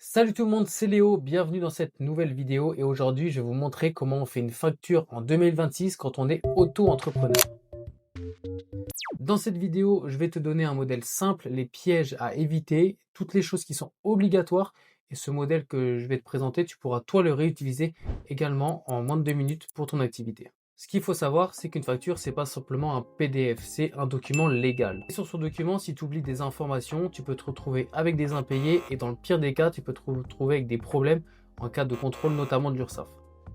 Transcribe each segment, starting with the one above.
Salut tout le monde, c'est Léo, bienvenue dans cette nouvelle vidéo et aujourd'hui je vais vous montrer comment on fait une facture en 2026 quand on est auto-entrepreneur. Dans cette vidéo, je vais te donner un modèle simple, les pièges à éviter, toutes les choses qui sont obligatoires et ce modèle que je vais te présenter, tu pourras toi le réutiliser également en moins de 2 minutes pour ton activité. Ce qu'il faut savoir, c'est qu'une facture, c'est pas simplement un PDF, c'est un document légal. Et sur ce document, si tu oublies des informations, tu peux te retrouver avec des impayés et dans le pire des cas, tu peux te retrouver avec des problèmes en cas de contrôle, notamment de l'URSSAF.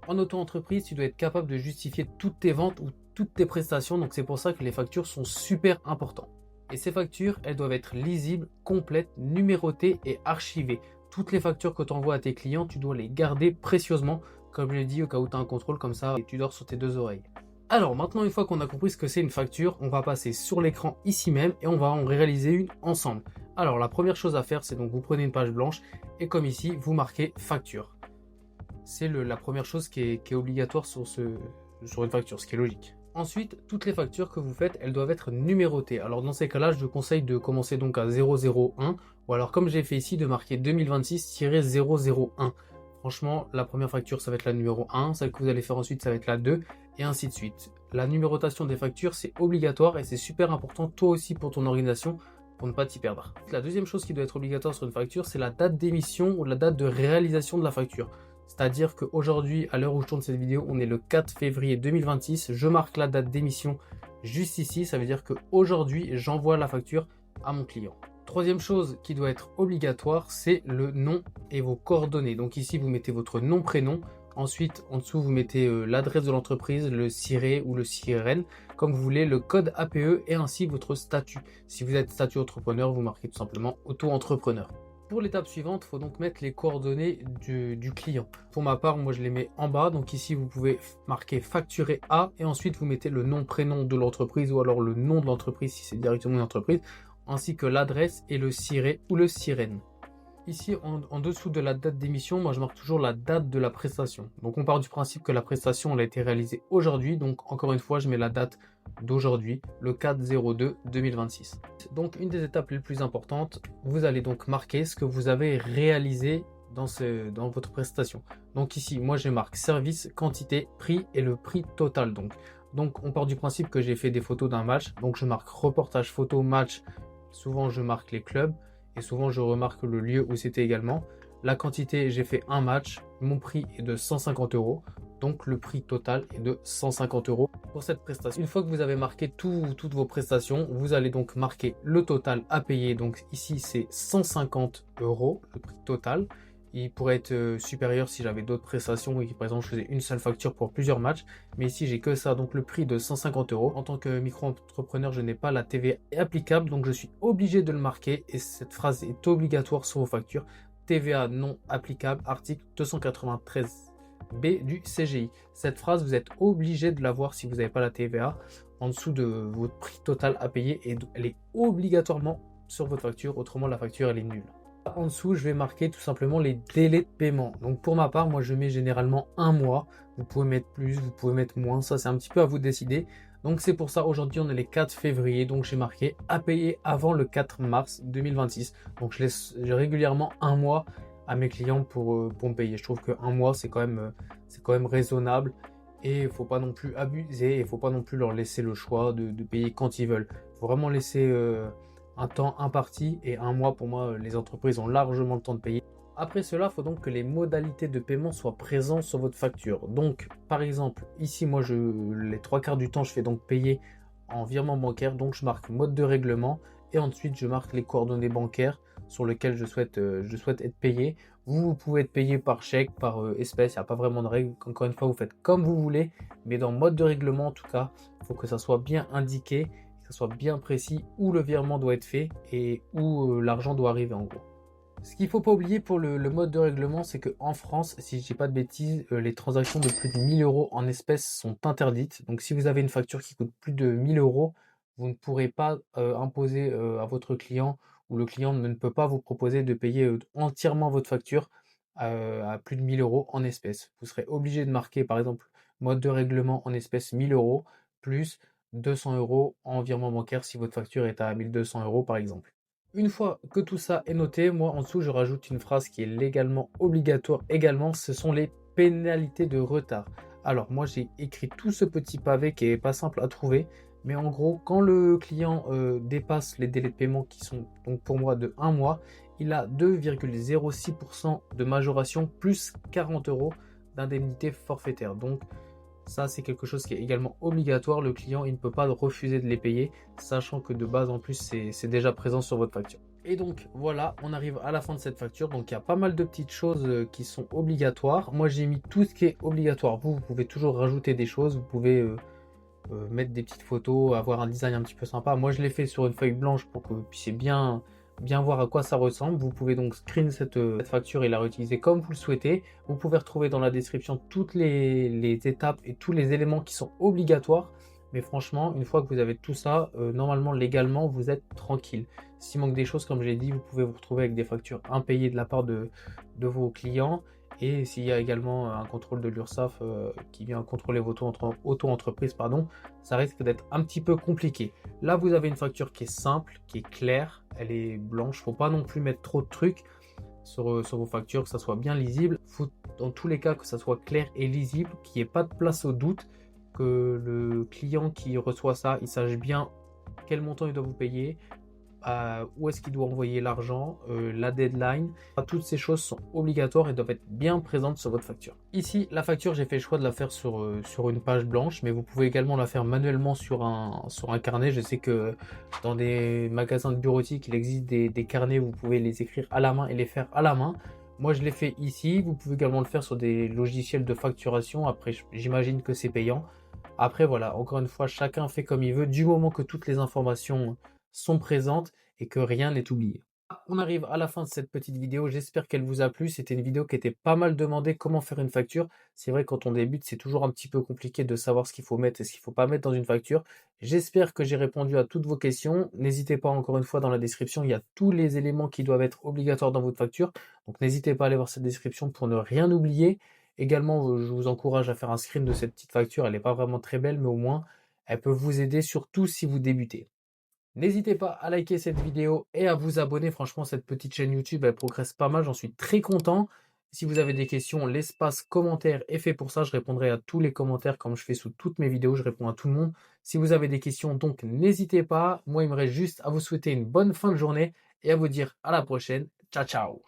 En auto-entreprise, tu dois être capable de justifier toutes tes ventes ou toutes tes prestations, donc c'est pour ça que les factures sont super importantes. Et ces factures, elles doivent être lisibles, complètes, numérotées et archivées. Toutes les factures que tu envoies à tes clients, tu dois les garder précieusement, comme je l'ai dit, au cas où tu as un contrôle comme ça et tu dors sur tes deux oreilles. Alors maintenant, une fois qu'on a compris ce que c'est une facture, on va passer sur l'écran ici même et on va en réaliser une ensemble. Alors la première chose à faire, c'est donc vous prenez une page blanche et comme ici, vous marquez facture. C'est la première chose qui est obligatoire sur une facture, ce qui est logique. Ensuite, toutes les factures que vous faites, elles doivent être numérotées. Alors dans ces cas-là, je vous conseille de commencer donc à 001 ou alors comme j'ai fait ici, de marquer 2026-001. Franchement, la première facture, ça va être la numéro 1, celle que vous allez faire ensuite, ça va être la 2 et ainsi de suite. La numérotation des factures, c'est obligatoire et c'est super important toi aussi pour ton organisation pour ne pas t'y perdre. La deuxième chose qui doit être obligatoire sur une facture, c'est la date d'émission ou la date de réalisation de la facture. C'est-à-dire qu'aujourd'hui, à l'heure où je tourne cette vidéo, on est le 4 février 2026. Je marque la date d'émission juste ici. Ça veut dire qu'aujourd'hui, j'envoie la facture à mon client. Troisième chose qui doit être obligatoire, c'est le nom et vos coordonnées. Donc ici, vous mettez votre nom, prénom. Ensuite, en dessous, vous mettez l'adresse de l'entreprise, le SIRE ou le SIRN, comme vous voulez, le code APE et ainsi votre statut. Si vous êtes statut entrepreneur, vous marquez tout simplement auto-entrepreneur. Pour l'étape suivante, il faut donc mettre les coordonnées du client. Pour ma part, moi je les mets en bas. Donc ici, vous pouvez marquer facturer à et ensuite vous mettez le nom, prénom de l'entreprise ou alors le nom de l'entreprise si c'est directement une entreprise, ainsi que l'adresse et le SIRE ou le SIREN. Ici, en dessous de la date d'émission, moi je marque toujours la date de la prestation. Donc on part du principe que la prestation elle a été réalisée aujourd'hui. Donc encore une fois, je mets la date d'aujourd'hui, le 4/02/2026. Donc une des étapes les plus importantes, vous allez donc marquer ce que vous avez réalisé dans votre prestation. Donc ici, moi je marque service, quantité, prix et le prix total. Donc on part du principe que j'ai fait des photos d'un match. Donc je marque reportage photo match. Souvent je marque les clubs. Et souvent je remarque le lieu où c'était également. La quantité, j'ai fait un match, mon prix est de 150 euros, donc le prix total est de 150 euros pour cette prestation. Une fois que vous avez marqué toutes vos prestations, vous allez donc marquer le total à payer. Donc ici c'est 150 euros, le prix total. Il pourrait être supérieur si j'avais d'autres prestations et que par exemple je faisais une seule facture pour plusieurs matchs. Mais ici j'ai que ça, donc le prix de 150 euros. En tant que micro-entrepreneur, je n'ai pas la TVA applicable, donc je suis obligé de le marquer et cette phrase est obligatoire sur vos factures. TVA non applicable, article 293B du CGI. Cette phrase, vous êtes obligé de l'avoir si vous n'avez pas la TVA en dessous de votre prix total à payer et elle est obligatoirement sur votre facture, autrement la facture elle est nulle. En dessous, je vais marquer tout simplement les délais de paiement. Donc pour ma part, moi je mets généralement un mois. Vous pouvez mettre plus, vous pouvez mettre moins. Ça, c'est un petit peu à vous de décider. Donc c'est pour ça, aujourd'hui, on est le 4 février. Donc j'ai marqué à payer avant le 4 mars 2026. Donc je laisse régulièrement un mois à mes clients pour me payer. Je trouve qu'un mois, c'est quand même raisonnable. Et il ne faut pas non plus abuser. Il ne faut pas non plus leur laisser le choix de payer quand ils veulent. Il faut vraiment laisser un temps imparti et un mois pour moi, les entreprises ont largement le temps de payer. Après cela, il faut donc que les modalités de paiement soient présentes sur votre facture. Donc, par exemple, ici, moi, les trois quarts du temps, je fais donc payer en virement bancaire. Donc, je marque mode de règlement et ensuite, je marque les coordonnées bancaires sur lesquelles je souhaite être payé. Vous pouvez être payé par chèque, par espèce, il n'y a pas vraiment de règle. Encore une fois, vous faites comme vous voulez, mais dans mode de règlement, en tout cas, il faut que ça soit bien indiqué, que ça soit bien précis où le virement doit être fait et où l'argent doit arriver en gros. Ce qu'il ne faut pas oublier pour le mode de règlement, c'est qu'en France, si je ne dis pas de bêtises, les transactions de plus de 1000 euros en espèces sont interdites. Donc si vous avez une facture qui coûte plus de 1000 euros, vous ne pourrez pas imposer à votre client ou le client ne peut pas vous proposer de payer entièrement votre facture à plus de 1000 euros en espèces. Vous serez obligé de marquer par exemple mode de règlement en espèces 1000 euros plus 200 euros en virement bancaire si votre facture est à 1200 euros par exemple. Une fois que tout ça est noté, moi en dessous je rajoute une phrase qui est légalement obligatoire également, ce sont les pénalités de retard. Alors moi j'ai écrit tout ce petit pavé qui est pas simple à trouver, mais en gros quand le client dépasse les délais de paiement qui sont donc pour moi de 1 mois, il a 2,06% de majoration plus 40 euros d'indemnité forfaitaire. Donc ça, c'est quelque chose qui est également obligatoire. Le client, il ne peut pas refuser de les payer, sachant que de base, en plus, c'est déjà présent sur votre facture. Et donc, voilà, on arrive à la fin de cette facture. Donc, il y a pas mal de petites choses qui sont obligatoires. Moi, j'ai mis tout ce qui est obligatoire. Vous pouvez toujours rajouter des choses. Vous pouvez mettre des petites photos, avoir un design un petit peu sympa. Moi, je l'ai fait sur une feuille blanche pour que vous puissiez bien voir à quoi ça ressemble. Vous pouvez donc screen cette facture et la réutiliser comme vous le souhaitez. Vous pouvez retrouver dans la description toutes les étapes et tous les éléments qui sont obligatoires. Mais franchement, une fois que vous avez tout ça, normalement, légalement, vous êtes tranquille. S'il manque des choses, comme je l'ai dit, vous pouvez vous retrouver avec des factures impayées de la part de vos clients. Et s'il y a également un contrôle de l'URSSAF qui vient contrôler votre auto-entreprise, pardon, ça risque d'être un petit peu compliqué. Là, vous avez une facture qui est simple, qui est claire, elle est blanche. Faut pas non plus mettre trop de trucs sur vos factures, que ça soit bien lisible. Faut dans tous les cas que ça soit clair et lisible, qu'il n'y ait pas de place au doute, que le client qui reçoit ça, il sache bien quel montant il doit vous payer, où est-ce qu'il doit envoyer l'argent, la deadline. Toutes ces choses sont obligatoires et doivent être bien présentes sur votre facture. Ici, la facture, j'ai fait le choix de la faire sur une page blanche, mais vous pouvez également la faire manuellement sur un carnet. Je sais que dans des magasins de bureautique, il existe des carnets où vous pouvez les écrire à la main et les faire à la main. Moi, je l'ai fait ici. Vous pouvez également le faire sur des logiciels de facturation. Après, j'imagine que c'est payant. Après, voilà, encore une fois, chacun fait comme il veut, du moment que toutes les informations sont présentes et que rien n'est oublié. On arrive à la fin de cette petite vidéo, j'espère qu'elle vous a plu. C'était une vidéo qui était pas mal demandée, comment faire une facture. C'est vrai, quand on débute, c'est toujours un petit peu compliqué de savoir ce qu'il faut mettre et ce qu'il ne faut pas mettre dans une facture. J'espère que j'ai répondu à toutes vos questions. N'hésitez pas, encore une fois, dans la description, il y a tous les éléments qui doivent être obligatoires dans votre facture. Donc n'hésitez pas à aller voir cette description pour ne rien oublier. Également, je vous encourage à faire un screen de cette petite facture. Elle n'est pas vraiment très belle, mais au moins, elle peut vous aider, surtout si vous débutez. N'hésitez pas à liker cette vidéo et à vous abonner. Franchement, cette petite chaîne YouTube, elle progresse pas mal. J'en suis très content. Si vous avez des questions, l'espace commentaire est fait pour ça. Je répondrai à tous les commentaires comme je fais sous toutes mes vidéos. Je réponds à tout le monde. Si vous avez des questions, donc n'hésitez pas. Moi, il me reste juste à vous souhaiter une bonne fin de journée et à vous dire à la prochaine. Ciao, ciao.